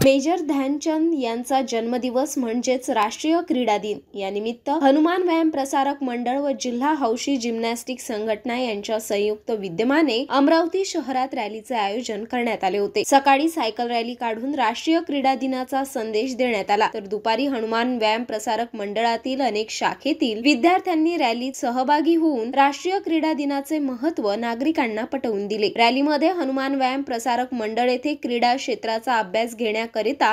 Major Dhyanchand यांचा जन्मदिवस म्हणजेच राष्ट्रीय क्रीडा दिन या निमित्त हनुमान व्यायाम प्रसारक मंडळ व जिल्हा हौशी जिम्नॅस्टिक संघटना यांच्या संयुक्त विद्यमाने अमरावती शहरात रॅलीचे आयोजन करण्यात आले होते। सकाळी सायकल रॅली काढून राष्ट्रीय क्रीडा दिनाचा संदेश देण्यात आला, तर दुपारी हनुमान व्यायाम प्रसारक मंडळातील अनेक शाखेतील विद्यार्थ्यांनी रॅलीत सहभागी होऊन राष्ट्रीय क्रीडा दिनाचे महत्त्व नागरिकांना पटवून दिले। रॅलीमध्ये हनुमान व्यायाम प्रसारक मंडळ येथे क्रीडा क्षेत्राचा अभ्यास घेण्याकरिता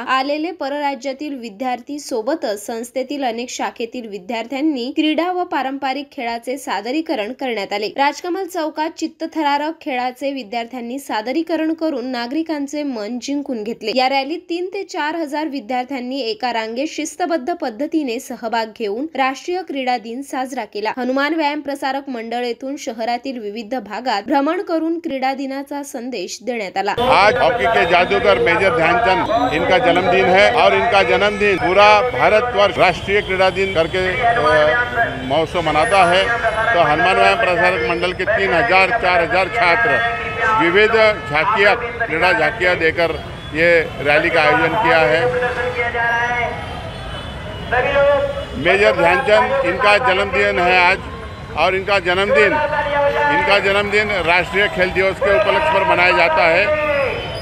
आलेले परराज्यातील विद्यार्थी सोबतच संस्थेतील अनेक शाखेतील विद्यार्थ्यांनी क्रीडा व पारंपरिक खेळाचे सादरीकरण करण्यात आले। राजकमल चौकात चित्तथरारक खेळाचे विद्यार्थ्यांनी सादरीकरण करून नागरिकांचे मन जिंकून घेतले। या रॅलीत 3 ते 4 हजार विद्यार्थ्यांनी एका रांगेत शिस्तबद्ध पद्धतीने सहभाग घेऊन राष्ट्रीय क्रीडा दिन साजरा केला। हनुमान व्यायाम प्रसारक मंडळ येथून शहरातील विविध भागात भ्रमण करून क्रीडा दिनाचा संदेश देण्यात आला। आज हॉकी के जादूगर मेजर ध्यानचंद इनका जन्मदिन है और इनका जन्मदिन पूरा भारतवर्ष राष्ट्रीय क्रीड़ा दिन करके महोत्सव मनाता है। तो हनुमान व्यायाम प्रसारक मंडल के 3000-4000 छात्र विविध झांकियाँ क्रीड़ा झांकियाँ देकर ये रैली का आयोजन किया है। मेजर ध्यानचंद इनका जन्मदिन है आज, और इनका जन्मदिन राष्ट्रीय खेल दिवस के उपलक्ष्य पर मनाया जाता है।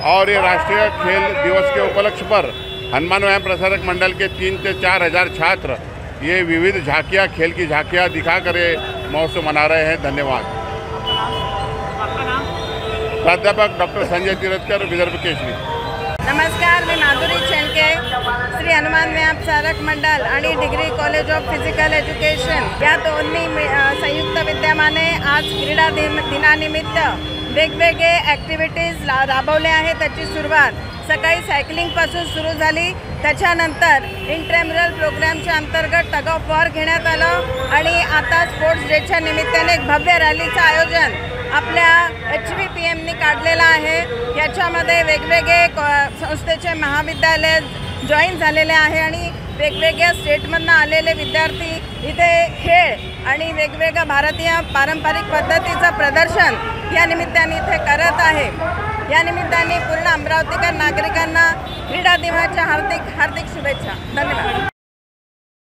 और ये राष्ट्रीय खेल दिवस के उपलक्ष्य पर हनुमान व्यायाम प्रसारक मंडल के 3 से 4 हजार छात्र ये विविध झांकियाँ खेल की झांकियाँ दिखाकर ये महोत्सव मना रहे हैं। धन्यवाद। प्राध्यापक डॉक्टर संजय तिरथकर, विदर्भ केसरी। नमस्कार, मी माधुरी छेनके, श्री हनुमान व्यायाम प्रसारक मंडळ आणि degree college of physical education या दोन्ही संयुक्त विद्यमाने आज क्रीडा दिनानिमित्त वेगवेगळे ॲक्टिव्हिटीज राबवले आहेत। त्याची सुरुवात सकाळी सायकलिंगपासून सुरू झाली, त्याच्यानंतर इंट्राम्युरल प्रोग्रामच्या अंतर्गत टग ऑफ वॉर घेण्यात आलं आणि आता स्पोर्ट्स डेच्या निमित्ताने एक भव्य रॅलीचं आयोजन आपल्या HVPMनी काढलेला आहे। याच्यामध्ये वेगवेगळे संस्थेचे महाविद्यालय जॉईन झालेले आहे आणि वेगवेगळ्या स्टेटमधून आलेले विद्यार्थी इथे खेळ आणि वेगवेगळ्या भारतीय पारंपरिक पद्धतीचं प्रदर्शन या निमित्ताने इथे करत आहे। या निमित्ताने पूर्ण अमरावतीकर नागरिकांना क्रीडा दिनाच्या हार्दिक शुभेच्छा। धन्यवाद।